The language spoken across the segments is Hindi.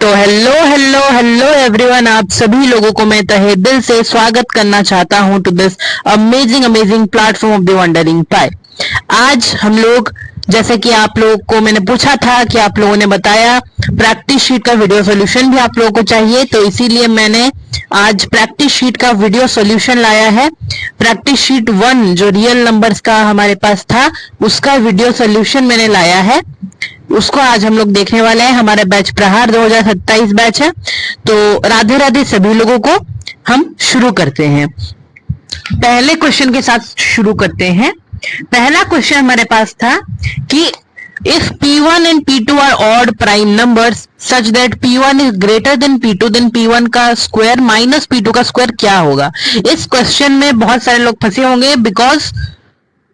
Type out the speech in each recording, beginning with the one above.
तो हेलो हेलो हेलो एवरीवन, आप सभी लोगों को मैं तहे दिल से स्वागत करना चाहता हूं to this amazing amazing platform of the wandering pi. आज हम लोग, जैसे कि आप लोगों को मैंने पूछा था कि आप लोगों ने बताया प्रैक्टिस शीट का वीडियो सॉल्यूशन भी आप लोगों को चाहिए, तो इसीलिए मैंने आज प्रैक्टिस शीट का वीडियो सॉल्यूशन लाया है। प्रैक्टिस शीट 1 जो रियल नंबर्स का हमारे पास था, उसका वीडियो सॉल्यूशन मैंने लाया है, उसको आज हम लोग देखने वाले हैं। हमारा बैच प्रहार 2027 बैच है। तो राधे राधे सभी लोगों को। हम शुरू करते हैं, पहले क्वेश्चन के साथ शुरू करते हैं। पहला क्वेश्चन हमारे पास था कि if P1 and P2 are odd prime numbers such that P1 is greater than P2 then P1 का स्क्वायर माइनस P2 का स्क्वायर क्या होगा। इस क्वेश्चन में बहुत सारे लोग फंसे होंगे बिकॉज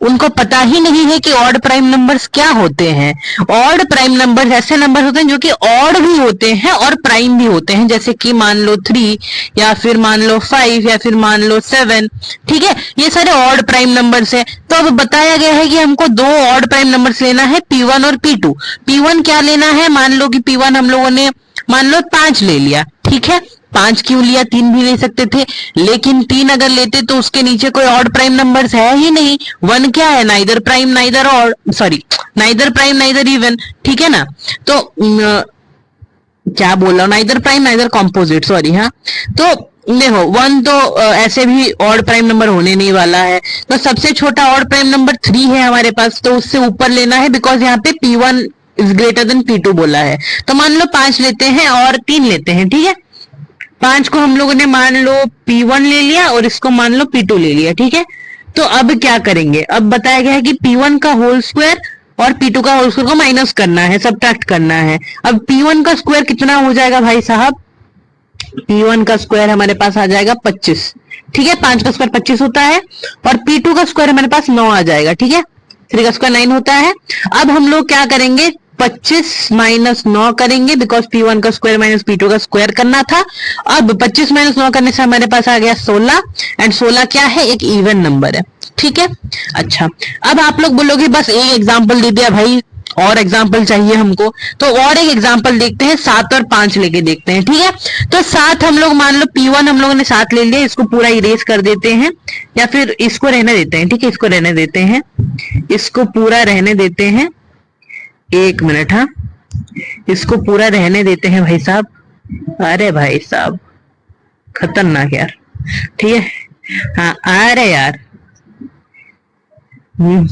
उनको पता ही नहीं है कि ऑड प्राइम नंबर्स क्या होते हैं। ऑड प्राइम नंबर्स ऐसे नंबर होते हैं जो कि ऑड भी होते हैं और प्राइम भी होते हैं, जैसे कि मान लो 3 या फिर मान लो 5 या फिर मान लो 7। ठीक है, ये सारे ऑड प्राइम नंबर्स हैं। तो अब बताया गया है कि हमको दो ऑड प्राइम नंबर्स लेना है, P1 और P2। P1 क्या लेना है, मान लो कि P1 हम लोगों ने मान लो 5 ले लिया। ठीक है, 5 क्यों लिया, 3 भी ले सकते थे, लेकिन 3 अगर लेते तो उसके नीचे कोई ऑड प्राइम नंबर्स है ही नहीं। 1 क्या है, neither prime neither odd, sorry neither prime neither even. ठीक है ना, तो क्या बोल रहा हूं, neither prime neither composite, sorry. हाँ, तो देखो 1 तो ऐसे भी ऑड प्राइम नंबर होने नहीं वाला है, तो सबसे छोटा ऑड प्राइम नंबर 3 है हमारे पास, तो उससे ऊपर लेना है बिकॉज यहाँ पे P1 is greater than P2 बोला है। तो मान लो 5 लेते हैं और 3 लेते हैं। ठीक है, 5 को हम लोगों ने मान लो P1 ले लिया और इसको मान लो P2 ले लिया। ठीक है, तो अब क्या करेंगे, अब बताया गया है कि P1 का होल स्क्वायर और P2 का होल स्क्वायर को माइनस करना है, सब्ट्रैक्ट करना है। अब P1 का स्क्वायर कितना हो जाएगा भाई साहब, P1 का स्क्वायर हमारे पास आ जाएगा 25। ठीक है, 5 का स्क्वायर 25 होता है और P2 का स्क्वायर हमारे पास 9 आ जाएगा। ठीक है, 3 का स्क्वायर 9 होता है। अब हम लोग क्या करेंगे, 25 माइनस 9 करेंगे बिकॉज P1 का स्क्वायर माइनस P2 का स्क्वायर करना था। अब 25 माइनस 9 करने से हमारे पास आ गया 16, एंड 16 क्या है, एक इवन नंबर है। ठीक है, अच्छा, अब आप लोग बोलोगे बस एक एग्जांपल दे दिया भाई, और एग्जाम्पल चाहिए हमको, तो और एक एग्जाम्पल देखते हैं, 7 और 5 लेके देखते हैं। ठीक है, तो 7 हम लोग मान लो P1 हम लोगों ने 7 ले लिया, इसको पूरा इरेज कर देते हैं या फिर इसको रहने देते हैं। ठीक है, इसको रहने देते हैं, इसको पूरा रहने देते हैं। 1 मिनट, हाँ, इसको पूरा रहने देते हैं भाई साहब। अरे भाई साहब खतरनाक यार। ठीक है, हाँ, अरे यार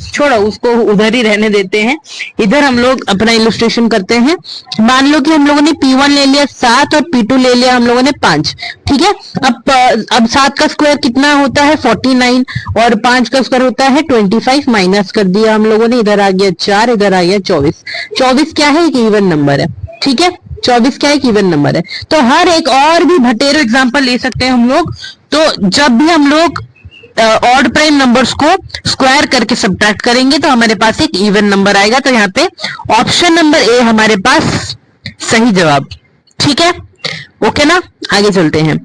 छोड़ो, उसको उधर ही रहने देते हैं। इधर हम लोग अपना इलस्ट्रेशन करते हैं। मान लो कि हम लोगों ने P1 ले लिया 7 और P2 ले लिया हम लोगों ने 5। ठीक है, अब 7 का स्क्वायर कितना होता है, 49, और 5 का स्क्वायर होता है 25, माइनस कर दिया हम लोगों ने, इधर आ गया 4, इधर आ गया 24। 24 क्या है, एक इवन नंबर है। ठीक है, 24 क्या है, एक इवन नंबर है। तो हर एक और भी भटेरो एग्जाम्पल ले सकते हैं हम लोग। तो जब भी हम लोग ऑड प्राइम नंबर्स को स्क्वायर करके सब्ट्रैक्ट करेंगे तो हमारे पास एक इवन नंबर आएगा। तो यहाँ पे ऑप्शन नंबर ए हमारे पास सही जवाब। ठीक है, ओके ना, आगे चलते हैं।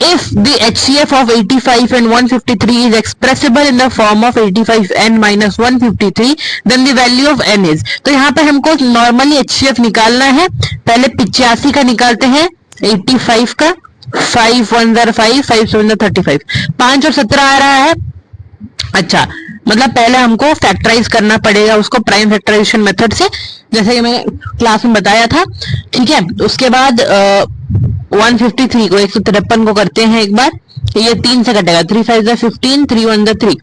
If the HCF of 85 and 153 is expressible in the form of 85n minus 153, then the value of n is। तो यहाँ पे हमको नॉर्मली HCF निकालना है। पहले 85 का निकालते हैं, 85 का, 5 1 5, 5 7 35, 5 और 17 आ रहा है। अच्छा, मतलब पहले हमको फैक्टराइज करना पड़ेगा उसको प्राइम फैक्टराइजेशन मेथड से, जैसे कि मैंने क्लास में बताया था। ठीक है, उसके बाद 153 को 153 को करते हैं एक बार, ये 3 से कटेगा, 3 5 15, 3 1 3।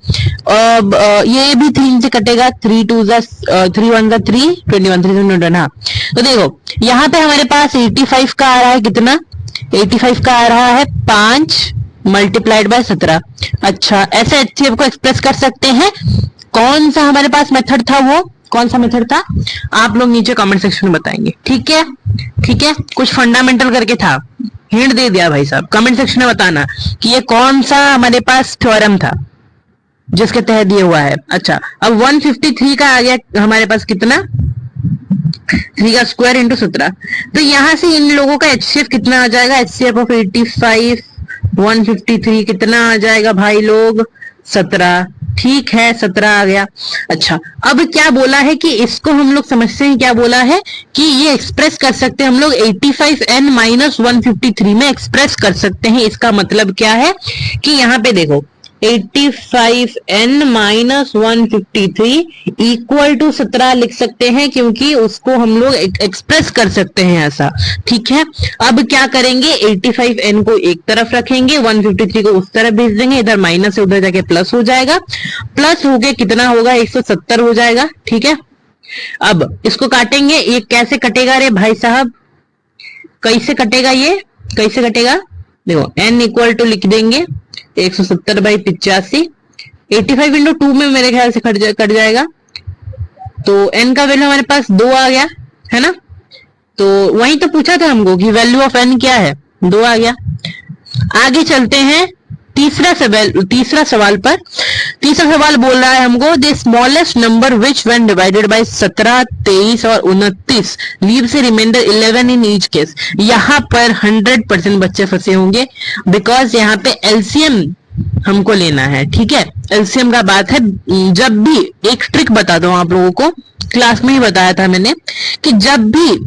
ये भी 3 से कटेगा, 3 2 3 1 3, 21 3 21। हाँ, तो देखो यहाँ पे हमारे पास 85 का आ रहा है, कितना, 85 का आ रहा है 5 मल्टीप्लाइड बाय 17। अच्छा, ऐसे HCF को एक्सप्रेस कर सकते हैं। कौन सा हमारे पास मेथड था, वो कौन सा मेथड था, आप लोग नीचे कमेंट सेक्शन में बताएंगे। ठीक है, ठीक है, कुछ फंडामेंटल करके था, हिंट दे दिया भाई साहब। कमेंट सेक्शन में बताना कि ये कौन सा हमारे पास थ्योरम था जिसके तहत दिया हुआ है। अच्छा, अब 153 का आ गया हमारे पास कितना, 3 का स्क्वायर इंटू 17। तो यहां से इन लोगों का HCF कितना आ जाएगा, HCF ऑफ 85 153 कितना आ जाएगा भाई लोग, 17। ठीक है 17 आ गया। अच्छा, अब क्या बोला है कि इसको हम लोग समझते हैं, क्या बोला है कि ये एक्सप्रेस कर सकते हैं हम लोग 85n माइनस 153 में एक्सप्रेस कर सकते हैं। इसका मतलब क्या है कि यहाँ पे देखो 85n माइनस 153 इक्वल टू 17 लिख सकते हैं, क्योंकि उसको हम लोग एक्सप्रेस कर सकते हैं ऐसा। ठीक है, अब क्या करेंगे, 85n को एक तरफ रखेंगे, 153 को उस तरफ भेज देंगे, इधर माइनस से उधर जाके प्लस हो जाएगा, प्लस हो गया कितना होगा 170 हो जाएगा। ठीक है, अब इसको काटेंगे, ये कैसे कटेगा रे भाई साहब, कैसे कटेगा ये, कैसे कटेगा, देखो n इक्वल टू लिख देंगे 170 बाई 85, 85 इंटू 2 में मेरे ख्याल से कट जाएगा, तो n का वैल्यू हमारे पास 2 आ गया है ना। तो वही तो पूछा था हमको कि वैल्यू ऑफ n क्या है, 2 आ गया। आगे चलते हैं तीसरा सवाल पर। तीसरा सवाल बोल रहा है हमको the smallest number which when divided by 17, 23 और 29 leaves a remainder 11 in each case. यहाँ पर 100% बच्चे फंसे होंगे, बिकॉज यहाँ पे एलसीएम हमको लेना है। ठीक है, एलसीएम का बात है, जब भी एक ट्रिक बता दो आप लोगों को, क्लास में ही बताया था मैंने कि जब भी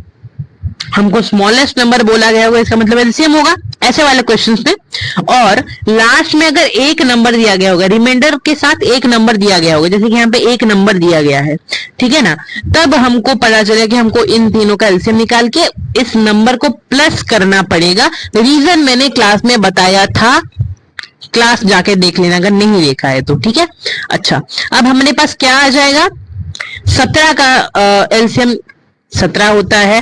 हमको स्मॉलेस्ट नंबर बोला गया होगा इसका मतलब एलसीएम होगा ऐसे वाले क्वेश्चंस में, और लास्ट में अगर एक नंबर दिया गया होगा, रिमाइंडर के साथ एक नंबर दिया गया होगा, जैसे कि यहाँ पे एक नंबर दिया गया है, ठीक है ना, तब हमको पता चलेगा कि हमको इन तीनों का एलसीएम निकाल के इस नंबर को प्लस करना पड़ेगा। रीजन मैंने क्लास में बताया था, क्लास जाके देख लेना अगर नहीं देखा है तो। ठीक है, अच्छा अब हमारे पास क्या आ जाएगा, 17 का एलसीएम 17 होता है,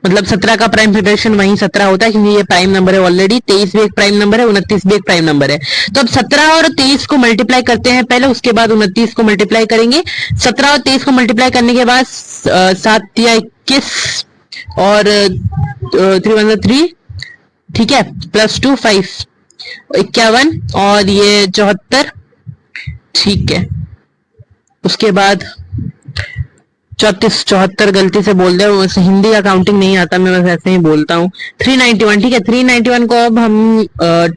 मतलब 17 का प्राइम फैक्टराइजेशन वही 17 होता है, क्योंकि ये प्राइम नंबर है ऑलरेडी। 23 भी एक प्राइम नंबर है, 29 भी एक प्राइम नंबर है। तो अब 17 और 23 को मल्टीप्लाई करते हैं पहले, उसके बाद 29 को मल्टीप्लाई करेंगे। 17 और 23 को मल्टीप्लाई करने के बाद 7 या 21 और 3 3, ठीक है, प्लस 2 5, 51 और ये 74, ठीक है। उसके बाद 34 74 गलती से बोल दे, वैसे हिंदी का काउंटिंग नहीं आता, मैं बस ऐसे ही बोलता हूँ। 391, ठीक है, 391 को अब हम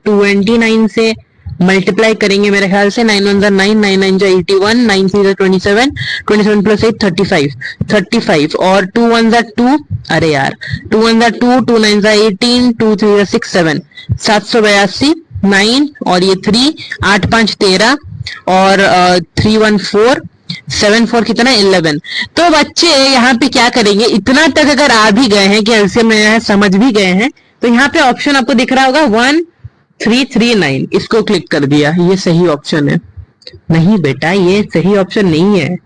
29 से मल्टीप्लाई करेंगे मेरे ख्याल से। 9 1 9, 9 9 81, 9 3 27, 27 प्लस 8 35 और 2 1 2, अरे यार 2 1 2, 2 9 18, 2 3 6 7, 782, 9 और ये 3, 8 5 13 और 3 1 4, 7 4 कितना 11। तो बच्चे यहाँ पे क्या करेंगे, इतना तक अगर आ भी गए हैं कि एलसीएम में समझ भी गए हैं, तो यहाँ पे ऑप्शन आपको दिख रहा होगा 1339, इसको क्लिक कर दिया, ये सही ऑप्शन है। नहीं बेटा, ये सही ऑप्शन नहीं है।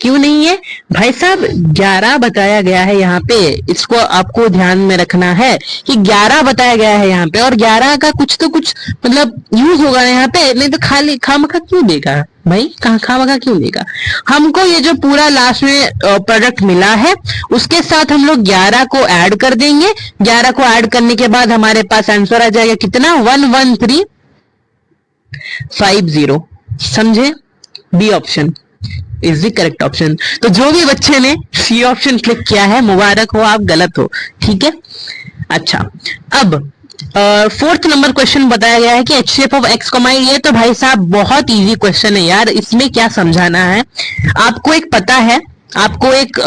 क्यों नहीं है भाई साहब, 11 बताया गया है यहाँ पे, इसको आपको ध्यान में रखना है कि 11 बताया गया है यहाँ पे, और 11 का कुछ तो कुछ मतलब यूज होगा यहाँ पे, नहीं तो खाली खामखा क्यों देगा भाई, खामखा क्यों देगा। हमको ये जो पूरा लास्ट में प्रोडक्ट मिला है उसके साथ हम लोग 11 को ऐड कर देंगे। 11 को ऐड करने के बाद हमारे पास आंसर आ जाएगा कितना, 11350। समझे, B option is the correct option. तो जो भी बच्चे ने सी ऑप्शन क्लिक किया है, मुबारक हो, आप गलत हो। ठीक है, अच्छा अब 4th नंबर क्वेश्चन बताया गया है कि एचसीएफ ऑफ एक्स कॉमा, ये तो भाई साहब बहुत इजी क्वेश्चन है यार, इसमें क्या समझाना है। आपको एक पता है, आपको एक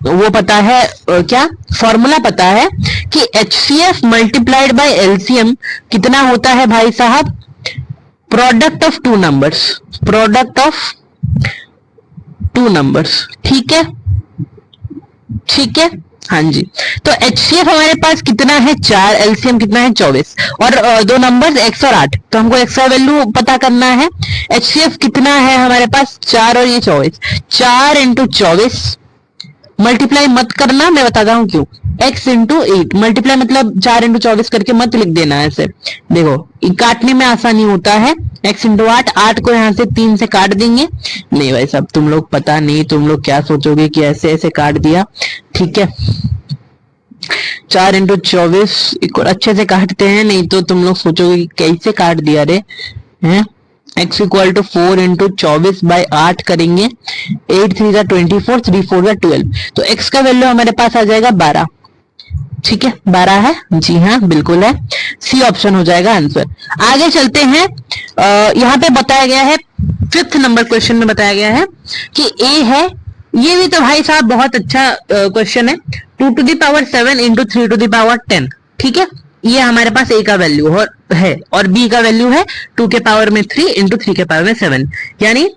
वो पता है, क्या फॉर्मूला पता है कि एचसीएफ मल्टीप्लाइड बाय एलसीएम कितना होता है भाई साहब, product of two numbers, product of two numbers. ठीक है, ठीक है, हाँ जी। तो एचसीएफ हमारे पास कितना है 4, एलसीएम कितना है 24, और दो नंबर्स x और 8, तो हमको x का वैल्यू पता करना है। एचसीएफ कितना है हमारे पास 4 और ये 24, 4 इंटू 24, मल्टीप्लाई मत करना, मैं बताता हूँ क्यों, x इंटू 8, मल्टीप्लाई मतलब 4 इंटू 24 करके मत लिख देना ऐसे, देखो काटने में आसानी होता है। x इंटू 8, 8 को यहाँ से 3 से काट देंगे। नहीं भाई साहब, तुम लोग पता नहीं, तुम लोग क्या सोचोगे कि ऐसे ऐसे काट दिया, ठीक है। 4 इंटू 24 अच्छे से काटते हैं, नहीं तो तुम लोग सोचोगे कि कैसे काट दिया रे, हैं। x equal to 4 into 24 by 8 करेंगे, 8 3 24, 3 4 12, तो x का वैल्यू हमारे पास आ जाएगा 12, ठीक है, 12 है, जी हाँ बिल्कुल है, सी ऑप्शन हो जाएगा आंसर। आगे चलते हैं, यहाँ पे बताया गया है 5th नंबर क्वेश्चन में बताया गया है कि ए है, ये भी तो भाई साहब बहुत अच्छा क्वेश्चन है, 2 to the power 7 into 3 to the power 10, ठीक है, ये हमारे पास ए का वैल्यू है और बी का वैल्यू है 2 के पावर में 3 इंटू 3 के पावर में 7, यानी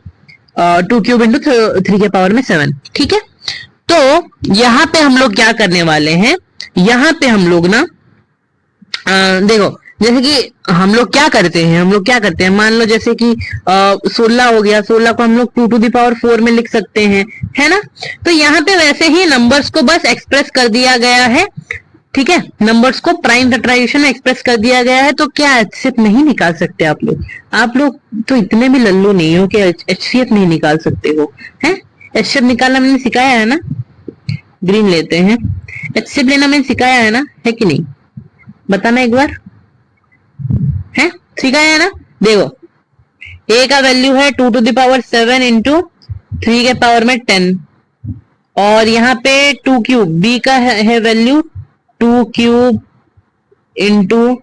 2 क्यूब इंटू 3 के पावर में 7, ठीक है। तो यहाँ पे हम लोग क्या करने वाले हैं, यहाँ पे हम लोग ना देखो, जैसे कि हम लोग क्या करते हैं, मान लो जैसे कि 16 हो गया, 16 को हम लोग 2 to the power 4 में लिख सकते हैं, है ना। तो यहाँ पे वैसे ही नंबर्स को बस एक्सप्रेस कर दिया गया है, ठीक है, नंबर्स को प्राइम फैक्टराइजेशन में एक्सप्रेस कर दिया गया है। तो क्या एचसीएफ नहीं निकाल सकते आप लोग तो इतने भी लल्लू नहीं हो कि एचसीएफ नहीं निकाल सकते हो, हैं। एचसीएफ निकालना मैंने सिखाया है ना, ग्रीन लेते हैं, एचसीएफ लेना मैंने सिखाया है कि नहीं, बताना एक बार, है सिखाया है ना। देखो ए का वैल्यू है 2 to the power 7 इंटू 3 के पावर में 10, और यहाँ पे 2 क्यूब, बी का है value 2 cube into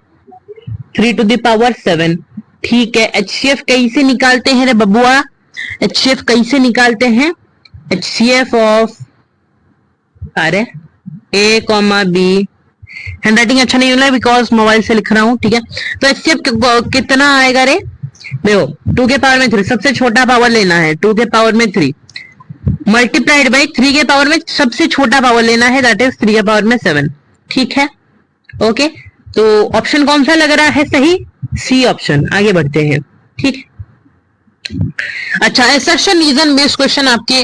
3 to the power 7, ठीक है। एचसीएफ कैसे निकालते हैं रे बबुआ, एचसीएफ कैसे निकालते हैं, एचसीएफ ऑफ, अरे ए कॉमा बी, हैंडराइटिंग अच्छा नहीं हो रहा है बिकॉज मोबाइल से लिख रहा हूं, ठीक है। तो एचसीएफ कितना आएगा रे, देखो 2 के पावर में 3, सबसे छोटा पावर लेना है, 2 के पावर में 3 मल्टीप्लाइड बाई 3 के पावर में सबसे छोटा पावर लेना है, दैट इज 3 के पावर में 7, ठीक है, ओके। तो ऑप्शन कौन सा लग रहा है सही, सी ऑप्शन। आगे बढ़ते हैं, ठीक है। अच्छा, एसर्शन रीजन बेस्ड क्वेश्चन आपके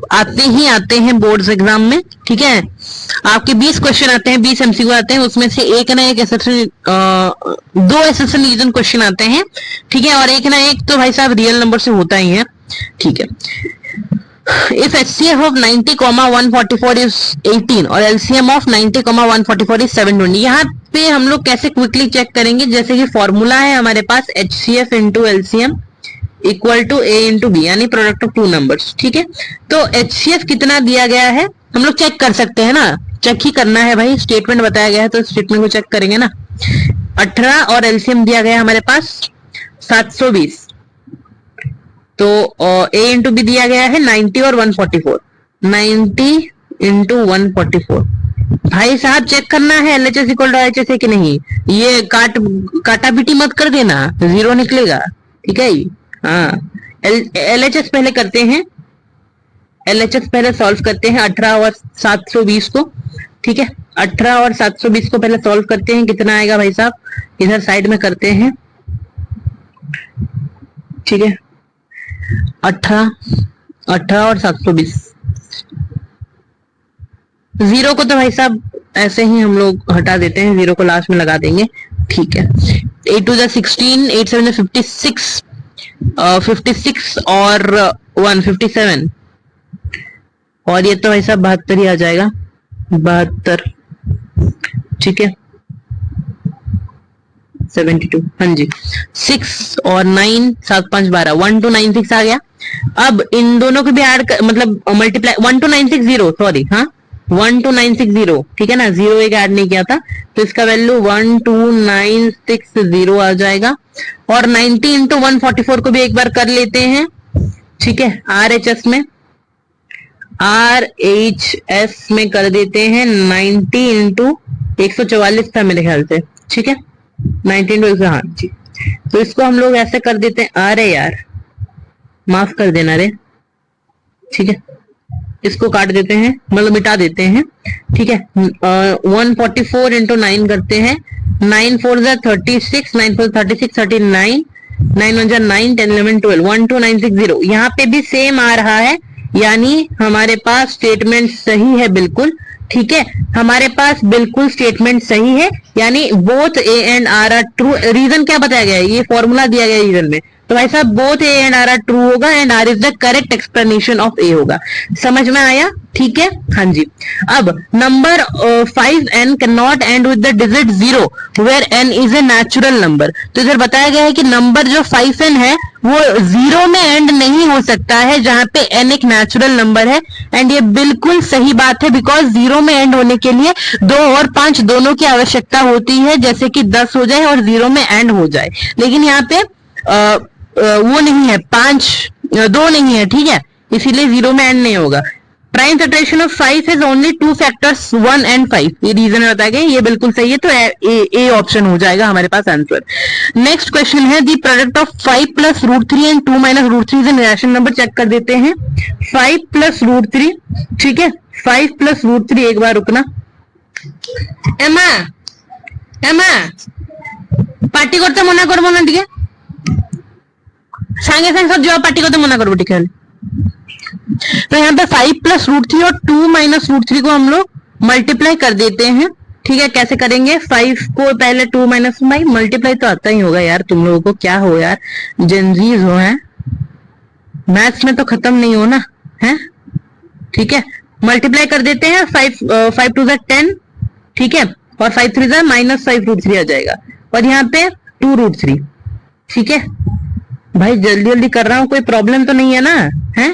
आते हैं बोर्ड्स एग्जाम में, ठीक है। आपके 20 क्वेश्चन आते हैं, 20 एमसीक्यू आते हैं, उसमें से एक ना एक एसर्शन, 2 एसर्शन रीजन क्वेश्चन आते हैं, ठीक है, और एक ना एक तो भाई साहब रियल नंबर से होता ही है, ठीक है। If HCF of 90,144 is 18 और LCM of 90,144 is 720, यहाँ पे हम लोग कैसे क्विकली चेक करेंगे, जैसे कि फॉर्मूला है हमारे पास HCF into LCM equal to A into B, यानी प्रोडक्ट ऑफ 2 नंबर्स, ठीक है। तो HCF कितना दिया गया है हम लोग चेक कर सकते हैं ना, चेक ही करना है भाई, स्टेटमेंट बताया गया है तो स्टेटमेंट को चेक करेंगे ना। 18 और LCM दिया गया है हमारे पास 720, तो A इंटू बी दिया गया है 90 और 144, 90 इंटू 144, भाई साहब चेक करना है LHS इक्वल टू RHS है कि नहीं, ये काटा पीटी मत कर देना, 0 निकलेगा, ठीक है। हाँ, LHS पहले करते हैं, LHS पहले सॉल्व करते हैं 18 और 720 को, ठीक है। 18 और 720 को पहले सॉल्व करते हैं, कितना आएगा भाई साहब, इधर साइड में करते हैं, ठीक है। 18 और 720, 0 को तो भाई साहब ऐसे ही हम लोग हटा देते हैं, 0 को लास्ट में लगा देंगे, ठीक है। 8 to the 16, 8 7 56, 56 और 157, और ये तो भाई साहब 72 ही आ जाएगा, 72, ठीक है। 72, हाँ जी, 6 और 9, 7 5 12, 1296 आ गया। अब इन दोनों को भी ऐड मतलब मल्टीप्लाई, 12960, सॉरी, हाँ 12960, ठीक है ना, 0 एक ऐड नहीं किया था, तो इसका वैल्यू 12960 आ जाएगा। और 90 इंटू 144 को भी एक बार कर लेते हैं, ठीक है, RHS में कर देते हैं, 90 इंटू 144 था मेरे ख्याल से, ठीक है, 90 इंटू, हाँ जी। तो इसको हम लोग ऐसे कर देते हैं, अरे यार माफ कर देना रे, ठीक है, इसको काट देते हैं, मतलब मिटा देते हैं, ठीक है। 144 इंटू 9 करते हैं, 9 4 36, 9 4 36, 39, 9 1 9, 10 11 12, 12960, यहाँ पे भी सेम आ रहा है, यानी हमारे पास स्टेटमेंट सही है बिल्कुल, ठीक है, हमारे पास बिल्कुल स्टेटमेंट सही है, यानी both A and R are true. Reason क्या बताया गया है, ये फॉर्मूला दिया गया रीजन में, तो भाई साहब both A and R R true होगा and R is the correct explanation of A होगा। समझ में आया? ठीक है, हाँ जी। अब number 5n can not end with the digit 0 where n is a natural number. तो इधर बताया गया है कि नंबर जो 5n है वो 0 में एंड नहीं हो सकता है जहां पे n एक नेचुरल नंबर है। एंड ये बिल्कुल सही बात है, बिकॉज 0 में एंड होने के लिए 2 और 5 दोनों की आवश्यकता होती है, जैसे कि 10 हो जाए और 0 में एंड हो जाए। लेकिन यहाँ पे वो नहीं है, 2 नहीं है, ठीक है, इसीलिए 0 में एंड नहीं होगा। Prime factorisation of 5 is only 2 factors 1 and 5, ये रीजन बताया गया, ये बिल्कुल सही है, तो ए ऑप्शन हो जाएगा हमारे पास आंसर। नेक्स्ट क्वेश्चन है the product of 5 plus root 3 and 2 minus root 3 is an irrational number. Check कर देते हैं। 5 प्लस रूट 3, ठीक है, 5 प्लस रूट 3, एक बार रुकना। एमा एमा पार्टी करते मना करबो ना, ठीक है, सांगे सांगे सब जवाब पार्टी करते मना करबो, ठीक है। तो यहाँ पे 5 प्लस रूट 3 और 2 माइनस रूट 3 को हम लोग मल्टीप्लाई कर देते हैं, ठीक है। कैसे करेंगे? 5 को पहले 2 माइनस मल्टीप्लाई तो आता ही होगा यार, तुम लोगों को क्या हो यार, जेनजीज हो, हैं मैथ्स में तो खत्म नहीं हो ना, है, ठीक है। मल्टीप्लाई कर देते हैं, 5 टू 10, ठीक है, और 5 3 माइनस 5 रूट 3 आ जाएगा, और यहाँ पे 2 रूट 3, ठीक है। भाई जल्दी जल्दी कर रहा हूं, कोई प्रॉब्लम तो नहीं है ना, है।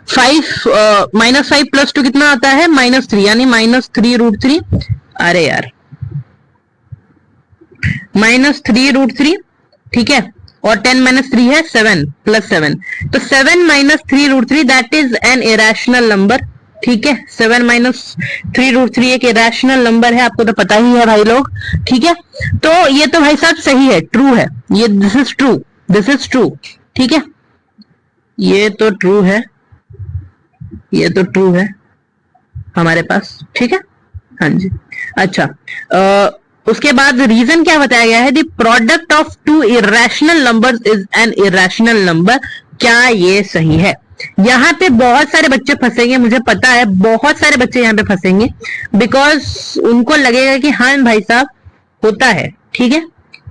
5 माइनस 5 प्लस 2 कितना आता है? -3, यानी -3 रूट 3। अरे यार, -3 रूट 3, ठीक है, और 10 माइनस 3 है 7 प्लस 7, तो 7 minus 3 root 3 that is an irrational number, ठीक है। 7 माइनस 3 रूट 3 एक इरेशनल नंबर है, आपको तो पता ही है भाई लोग, ठीक है। तो ये तो भाई साहब सही है, ट्रू है ये, this is true, this is true, ठीक है, ये तो ट्रू है, ये तो ट्रू है हमारे पास, ठीक है, हाँ जी। अच्छा, उसके बाद रीजन क्या बताया गया है? The product of 2 irrational numbers is an irrational number. क्या ये सही है? यहाँ पे बहुत सारे बच्चे फंसेंगे, मुझे पता है बहुत सारे बच्चे यहाँ पे फंसेंगे, बिकॉज उनको लगेगा कि हाँ भाई साहब होता है, ठीक है,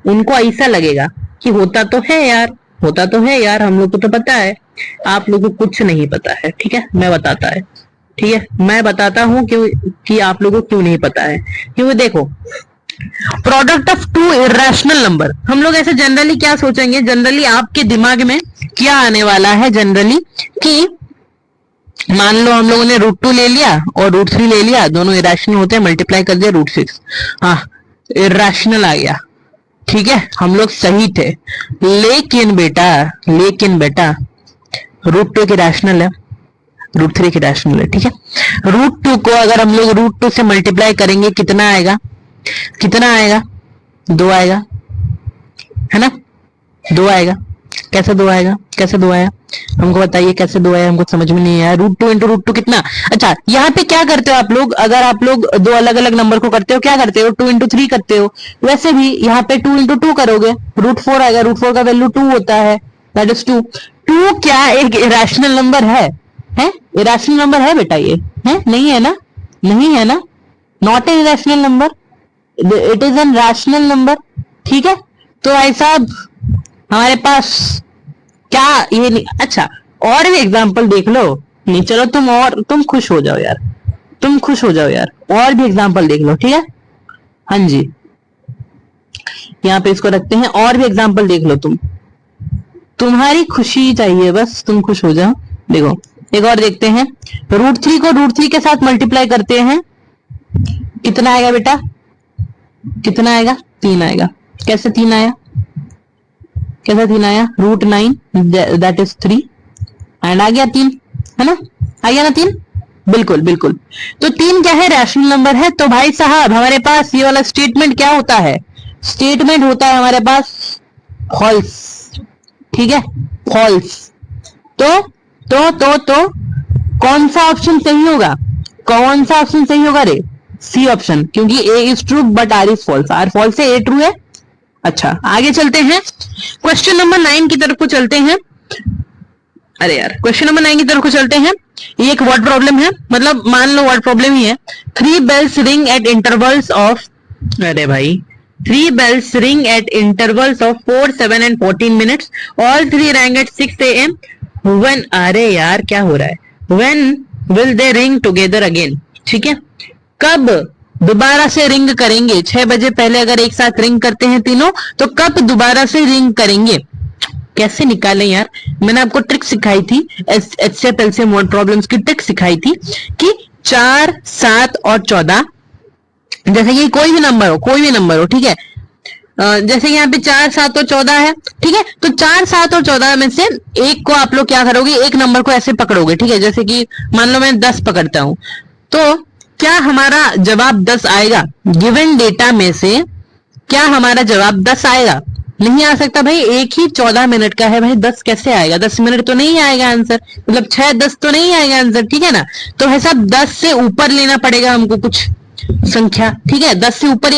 उनको ऐसा लगेगा कि होता तो है यार, होता तो है यार, हम लोग को तो पता है, आप लोगों को कुछ नहीं पता है, ठीक है, मैं बताता है, ठीक है, मैं बताता हूं क्यों कि आप लोगों को क्यों नहीं पता है। क्योंकि देखो, प्रोडक्ट ऑफ 2 इरेशनल नंबर, हम लोग ऐसे जनरली क्या सोचेंगे, जनरली आपके दिमाग में क्या आने वाला है जनरली, कि मान लो हम लोगों ने √2 ले लिया और √3 ले लिया, दोनों इरेशनल होते हैं, मल्टीप्लाई कर दिया √6, हाँ इरेशनल आ गया, ठीक है, हम लोग सही थे। लेकिन बेटा √2 की रैशनल है, √3 की रैशनल है, ठीक है। √2 को अगर हम लोग √2 से मल्टीप्लाई करेंगे कितना आएगा? कितना आएगा? 2 आएगा, है ना, 2 आएगा। कैसे 2 आएगा? कैसे 2 आया? हमको बताइए कैसे 2 आया, हमको समझ में नहीं आया। √2 इंटू √2 कितना? अच्छा, यहाँ पे क्या करते हो आप लोग? अगर आप लोग 2 अलग अलग नंबर को करते हो, क्या करते हो? 2 इंटू 3 करते हो। वैसे भी यहाँ पे 2 इंटू 2 करोगे, √4 आएगा, √4 का वैल्यू 2 होता है, दैट इज 2। 2 क्या एक इरेशनल नंबर है? इरेशनल नंबर है बेटा ये? है नहीं है ना? नहीं है ना? Not a irrational number, it is an rational number, ठीक है। तो ऐसा हमारे पास क्या ये नहीं। अच्छा, और भी एग्जांपल देख लो, नहीं चलो तुम खुश हो जाओ यार, तुम खुश हो जाओ यार, और भी एग्जांपल देख लो, ठीक है, हाँ जी, यहाँ पे इसको रखते हैं, और भी एग्जांपल देख लो, तुम्हारी खुशी चाहिए, बस तुम खुश हो जाओ। देखो एक और देखते हैं, √3 को √3 के साथ मल्टीप्लाई करते हैं, कितना आएगा बेटा? कितना आएगा? 3 आएगा। कैसे 3 आया? कैसे 3 आया? √9 दैट इज 3, एंड आ गया 3, है ना, आ गया ना 3, बिल्कुल बिल्कुल। तो 3 क्या है? रैशनल नंबर है। तो भाई साहब हमारे पास ये वाला स्टेटमेंट क्या होता है? स्टेटमेंट होता है हमारे पास फॉल्स, ठीक है, फॉल्स। तो कौन सा ऑप्शन सही होगा? कौन सा ऑप्शन सही होगा रे? सी ऑप्शन, क्योंकि A is true but R is false. R false है, ए ट्रू है। अच्छा, आगे चलते हैं, क्वेश्चन नंबर 9 की तरफ को चलते हैं। अरे यार, क्वेश्चन नंबर 9 की तरफ को चलते हैं। ये एक वर्ड प्रॉब्लम है, मतलब मान लो वर्ड प्रॉब्लम ही है। 3 bells ring at intervals of, अरे भाई 3 bells ring at intervals of 4, 7 and 14 minutes. All three rang at 6 a.m. When, अरे यार क्या हो रहा है? When will they ring together again? ठीक है, कब दोबारा से रिंग करेंगे? 6 बजे पहले अगर एक साथ रिंग करते हैं तीनों, तो कब दोबारा से रिंग करेंगे? कैसे निकालें यार? मैंने आपको ट्रिक सिखाई थी, एचसीएफ एलसीएम वर्ड प्रॉब्लम्स की ट्रिक सिखाई थी कि 4, 7 और 14, जैसे कि कोई भी नंबर हो, ठीक है, जैसे यहाँ पे 4, 7 और 14 है, ठीक है, तो 4, 7 और 14 में से एक को आप लोग क्या करोगे, एक नंबर को ऐसे पकड़ोगे, ठीक है, जैसे कि मान लो मैं 10 पकड़ता हूं, तो क्या हमारा जवाब 10 आएगा? गिवन डेटा में से क्या हमारा जवाब 10 आएगा? नहीं आ सकता भाई, एक ही 14 मिनट का है भाई, 10 कैसे आएगा? 10 मिनट तो नहीं आएगा आंसर, मतलब 6, 10 तो नहीं आएगा आंसर, ठीक है ना? तो भाई साहब 10 से ऊपर लेना पड़ेगा हमको कुछ संख्या, ठीक है, 10 से ऊपर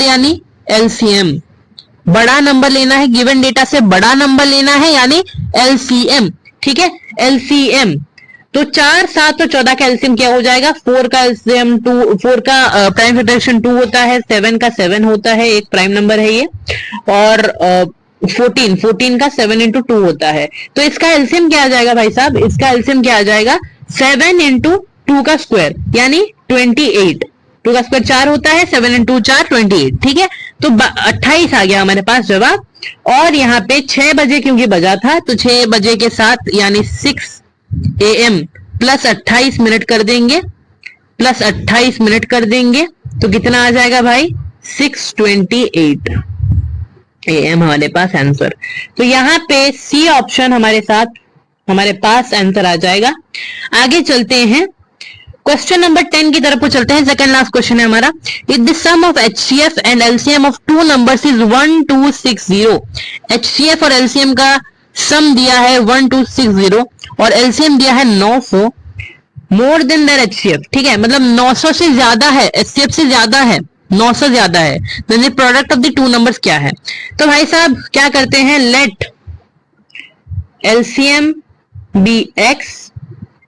यानी एलसीएम, बड़ा नंबर लेना है, गिवन डेटा से बड़ा नंबर लेना है यानी एलसीएम, ठीक है, एलसीएम। तो 4, 7 और 14 का एलसीएम क्या हो जाएगा? 4 का एलसीएम 2, 4 का प्राइम फैक्टराइजेशन 2 होता है, 7 का 7 होता है, एक प्राइम नंबर है ये, और 14 का 7 इंटू 2 होता है। तो इसका एलसीएम क्या आ जाएगा भाई साहब? इसका एलसीएम क्या आ जाएगा? 7 इंटू 2 का स्क्वायर यानी 28, 2 का स्क्वायर 4 होता है, 7 इंटू 4 28, ठीक है, तो 28 आ गया हमारे पास जवाब। और यहाँ पे 6 बजे क्योंकि बजा था, तो 6 बजे के साथ यानी 6 AM प्लस 28 मिनट कर देंगे, प्लस 28 मिनट कर देंगे, तो कितना आ जाएगा भाई? 6:28 AM हमारे पास आंसर। तो यहाँ पे सी ऑप्शन हमारे पास आंसर आ जाएगा। आगे चलते हैं, क्वेश्चन नंबर 10 की तरफ चलते हैं। सेकंड लास्ट क्वेश्चन है हमारा, if the sum of HCF and LCM of two numbers is 1260, HCF और एलसीएम का सम दिया है 1260 और एलसीएम दिया है 900, मोर देन देयर एचसीएफ, ठीक है, मतलब 900 से ज्यादा है, एचसीएफ से ज्यादा है, 900 ज्यादा है, then the product of the two numbers क्या है? तो भाई साहब क्या करते हैं, let LCM be X,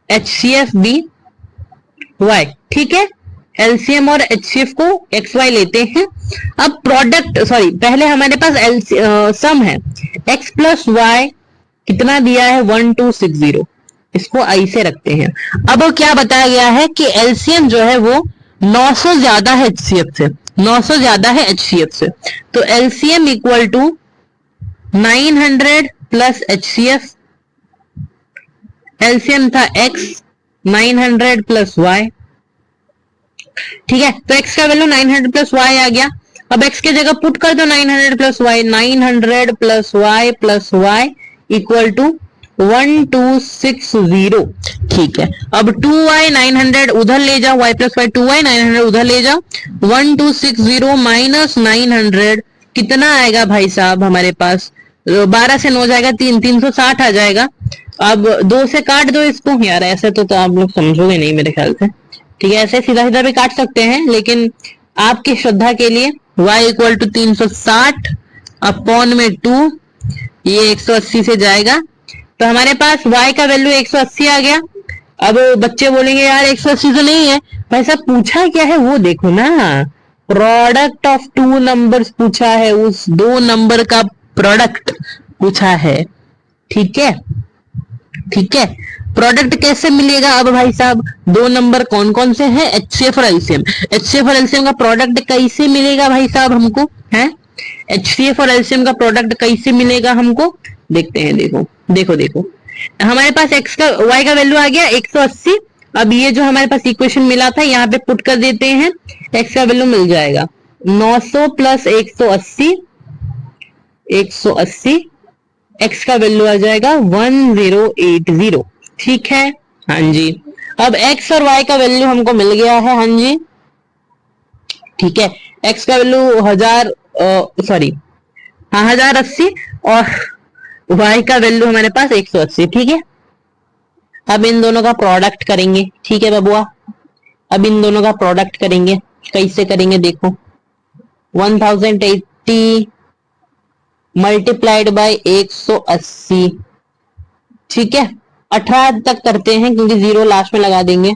HCF be Y, ठीक है, एलसीएम और एचसीएफ को एक्स वाई लेते हैं। अब प्रोडक्ट, सॉरी, पहले हमारे पास सम है, एक्स प्लस वाई कितना दिया है? 1260, इसको आई से रखते हैं। अब क्या बताया गया है कि एलसीएम जो है वो 900 ज्यादा है एचसीएफ से, 900 ज्यादा है एचसीएफ से, तो LCM equal to 900 plus HCF, LCM था एक्स, 900 प्लस वाई, ठीक है, तो x का वैल्यू 900 प्लस वाई आ गया। अब x की जगह पुट कर दो 900 plus Y, 900 plus Y equal to 1260, ठीक है। अब 2y 900 उधर ले जाओ, y प्लस वाई 2y 900 उधर ले जाओ, 1260 माइनस 900 कितना आएगा भाई साहब हमारे पास? 12 से 9 जाएगा 3, 360 आ जाएगा। अब 2 से काट दो इसको, यार ऐसे तो आप लोग समझोगे नहीं मेरे ख्याल से, ठीक है, ऐसे सीधा सीधा भी काट सकते हैं, लेकिन आपकी श्रद्धा के लिए y इक्वल टू 360 अपॉन में 2, ये 180 से जाएगा, तो हमारे पास y का वैल्यू 180 आ गया। अब बच्चे बोलेंगे यार 180 तो नहीं है भाई साहब, पूछा क्या है वो देखो ना, प्रोडक्ट ऑफ टू नंबर्स पूछा है, उस दो नंबर का प्रोडक्ट पूछा है, ठीक है, ठीक है। प्रोडक्ट कैसे मिलेगा? अब भाई साहब दो नंबर कौन कौन से हैं? एचसीएफ और एलसीएम, एचसीएफ और एलसीएम का प्रोडक्ट कैसे मिलेगा भाई साहब हमको, है एचसीएफ और एलसीएम का प्रोडक्ट कैसे मिलेगा हमको? देखते हैं, देखो देखो देखो, हमारे पास एक्स का वाई का वैल्यू आ गया 180। अब ये जो हमारे पास इक्वेशन मिला था यहाँ पे पुट कर देते हैं, एक्स का वैल्यू मिल जाएगा 900 प्लस 180, 180, एक्स का वैल्यू आ जाएगा 1080, ठीक है, हाँ जी। अब x और y का वैल्यू हमको मिल गया है, हाँ जी, ठीक है, x का वैल्यू 1080 और y का वैल्यू हमारे पास 180, ठीक है। अब इन दोनों का प्रोडक्ट करेंगे, ठीक है बबुआ, अब इन दोनों का प्रोडक्ट करेंगे, कैसे करेंगे देखो, 1080 मल्टीप्लाइड बाय 180, ठीक है, 18 तक करते हैं क्योंकि 0 लास्ट में लगा देंगे,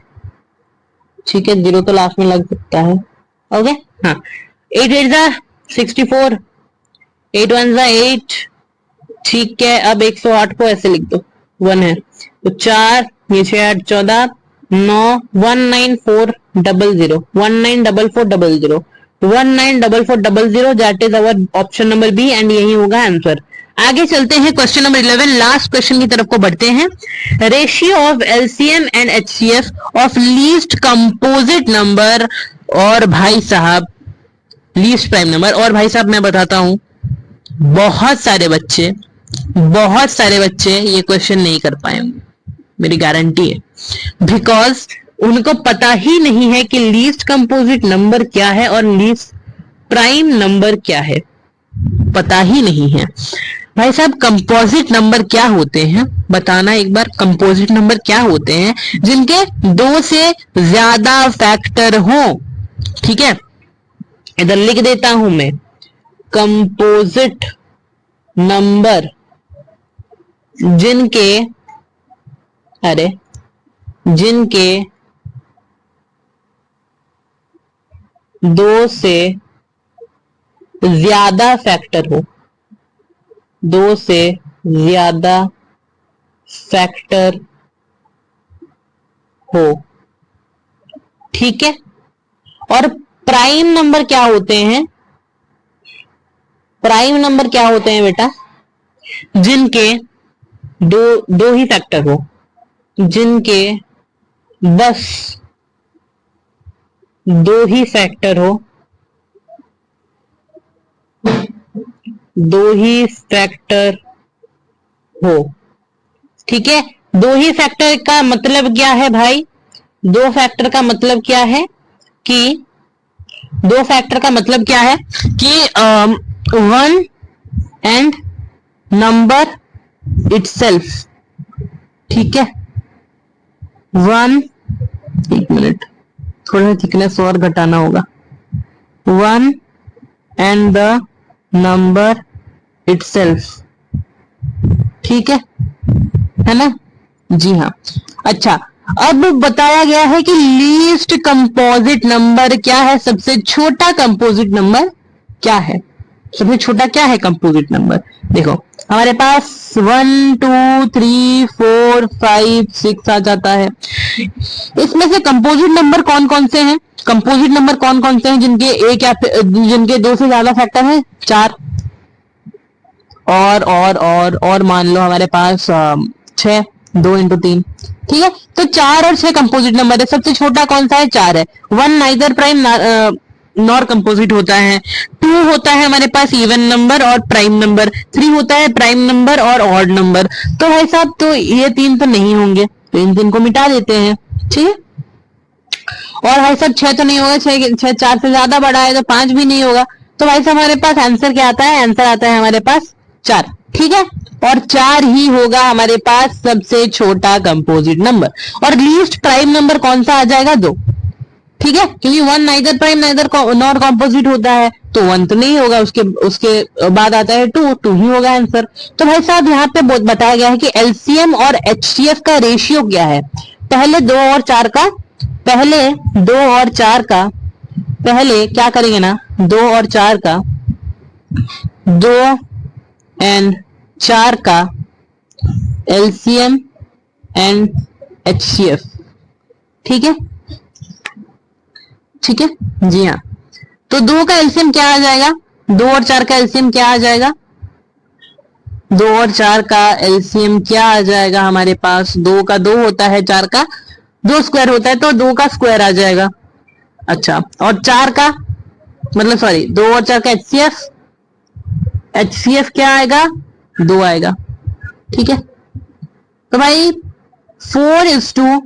ठीक है, 0 तो लास्ट में लग सकता है, ओके, हाँ, 8 8 64, 8 1 8, ठीक है। अब 108 को ऐसे लिख दो, 1 है तो 4, ये 6 8 14, 9, 194400, 194400, 194400, that is our option number B एंड यही होगा आंसर। आगे चलते हैं क्वेश्चन नंबर 11, लास्ट क्वेश्चन की तरफ को बढ़ते हैं। Ratio of LCM and HCF of least composite number और भाई साहब लीस्ट प्राइम नंबर। और भाई साहब मैं बताता हूं, बहुत सारे बच्चे ये क्वेश्चन नहीं कर पाएंगे, मेरी गारंटी है, बिकॉज उनको पता ही नहीं है कि लीस्ट कंपोजिट नंबर क्या है और लीस्ट प्राइम नंबर क्या है, पता ही नहीं है। भाई साहब कंपोजिट नंबर क्या होते हैं, बताना एक बार। कंपोजिट नंबर क्या होते हैं? जिनके 2 से ज्यादा फैक्टर हो, ठीक है, इधर लिख देता हूं मैं, कंपोजिट नंबर जिनके 2 से ज्यादा फैक्टर हो, 2 से ज्यादा फैक्टर हो, ठीक है। और प्राइम नंबर क्या होते हैं? प्राइम नंबर क्या होते हैं बेटा? जिनके दो ही फैक्टर हो, जिनके बस 2 ही फैक्टर हो, 2 ही फैक्टर हो, ठीक है। 2 ही फैक्टर का मतलब क्या है भाई? 2 फैक्टर का मतलब क्या है कि 2 फैक्टर का मतलब क्या है कि 1 एंड नंबर इटसेल्फ, ठीक है। 1, एक मिनट, थोड़ा थिकनेस और घटाना होगा। 1 एंड द नंबर इटसेल्फ, ठीक है ना? जी हाँ। अच्छा, अब बताया गया है कि लीस्ट कंपोजिट नंबर क्या है, सबसे छोटा कंपोजिट नंबर क्या है? सबसे छोटा क्या है कंपोजिट नंबर? देखो हमारे पास 1 2 3 4 5 6 आ जाता है। इसमें से कंपोजिट नंबर कौन कौन से हैं? कंपोजिट नंबर कौन कौन से हैं जिनके 2 से ज्यादा फैक्टर है? 4 और मान लो हमारे पास 6, 2 into 3, ठीक है। तो 4 और 6 कंपोजिट नंबर है। सबसे छोटा कौन सा है? 4 है। 1 नाइदर प्राइम नॉर कंपोजिट होता है। 2 होता है हमारे पास इवन नंबर और प्राइम नंबर। 3 होता है प्राइम नंबर और ऑड नंबर। तो भाई साहब तो ये 3 तो नहीं होंगे, तो इन 3 को मिटा देते हैं, ठीक है। और भाई साहब 6 तो नहीं होगा, 6 4 से ज्यादा बड़ा है, तो 5 भी नहीं होगा। तो भाई साहब हमारे पास आंसर क्या आता है? आंसर आता है हमारे पास 4, ठीक है। और 4 ही होगा हमारे पास सबसे छोटा कंपोजिट नंबर। और लीस्ट प्राइम नंबर कौन सा आ जाएगा? 2, ठीक है, क्योंकि 1 neither prime neither nor composite होता है, तो 1 तो नहीं होगा, उसके बाद आता है 2 ही होगा आंसर। तो भाई साहब यहाँ पे बताया गया है कि एलसीएम और एचसीएफ का रेशियो क्या है। पहले 2 और 4 का पहले क्या करेंगे ना, 2 और 4 का 2 एंड 4 का एलसीएम एंड एचसीएफ, ठीक है, ठीक है जी हाँ। तो 2 का एलसीएम क्या आ जाएगा? 2 और 4 का एलसीएम क्या आ जाएगा? 2 और 4 का एलसीएम क्या आ जाएगा हमारे पास? 2 का 2 होता है, 4 का 2 स्क्वायर होता है, तो 2 का स्क्वायर आ जाएगा। अच्छा, और 4 का मतलब सॉरी 2 और 4 का एचसीएफ क्या आएगा? 2 आएगा, ठीक है। तो भाई 4:2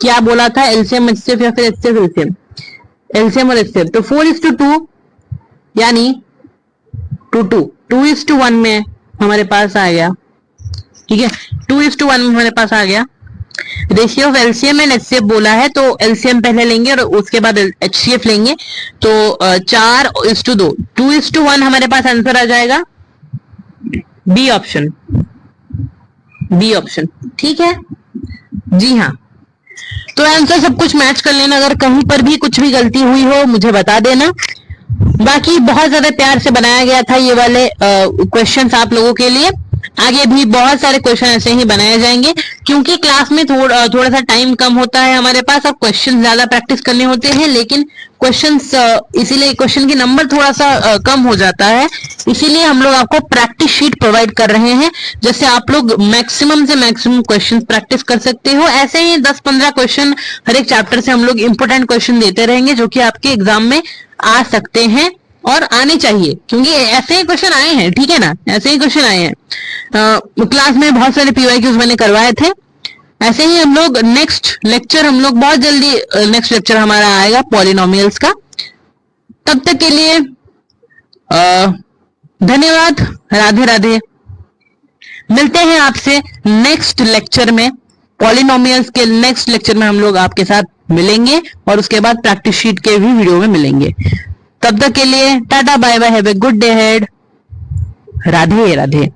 क्या बोला था? एलसीएम एचसीएफ या फिर एचसीएफ एलसीएम? एलसीएम और एचसीएफ। तो 4:2 यानी 2:1 में हमारे पास आ गया, ठीक है। 2:1 में हमारे पास आ गया। Ratio of LCM and HCF बोला है, तो एलसीएम पहले लेंगे और उसके बाद एचसीएफ लेंगे। तो 4:2, 2:1 हमारे पास आंसर आ जाएगा बी ऑप्शन, ठीक है जी हाँ। तो आंसर सब कुछ मैच कर लेना, अगर कहीं पर भी कुछ भी गलती हुई हो मुझे बता देना। बाकी बहुत ज्यादा प्यार से बनाया गया था ये वाले क्वेश्चंस आप लोगों के लिए। आगे भी बहुत सारे क्वेश्चन ऐसे ही बनाए जाएंगे, क्योंकि क्लास में थोड़ा सा टाइम कम होता है हमारे पास और क्वेश्चन ज्यादा प्रैक्टिस करने होते हैं, लेकिन क्वेश्चंस इसीलिए क्वेश्चन के नंबर थोड़ा सा कम हो जाता है। इसीलिए हम लोग आपको प्रैक्टिस शीट प्रोवाइड कर रहे हैं, जैसे आप लोग मैक्सिमम से मैक्सिमम क्वेश्चन प्रैक्टिस कर सकते हो। ऐसे ही 10-15 क्वेश्चन हर एक चैप्टर से हम लोग इंपोर्टेंट क्वेश्चन देते रहेंगे, जो कि आपके एग्जाम में आ सकते हैं और आने चाहिए, क्योंकि ऐसे ही क्वेश्चन आए हैं, ठीक है ना, ऐसे ही क्वेश्चन आए हैं। क्लास में बहुत सारे पीवाईक्यूज मैंने करवाए थे। ऐसे ही हम लोग नेक्स्ट लेक्चर हम लोग बहुत जल्दी नेक्स्ट लेक्चर हमारा आएगा पॉलिनोमियल्स का। तब तक के लिए धन्यवाद, राधे राधे। मिलते हैं आपसे नेक्स्ट लेक्चर में, पॉलिनोमियल्स के नेक्स्ट लेक्चर में हम लोग आपके साथ मिलेंगे और उसके बाद प्रैक्टिस शीट के भी वीडियो में मिलेंगे। तब तक के लिए tata bye bye, have a good day ahead, Radhe Radhe.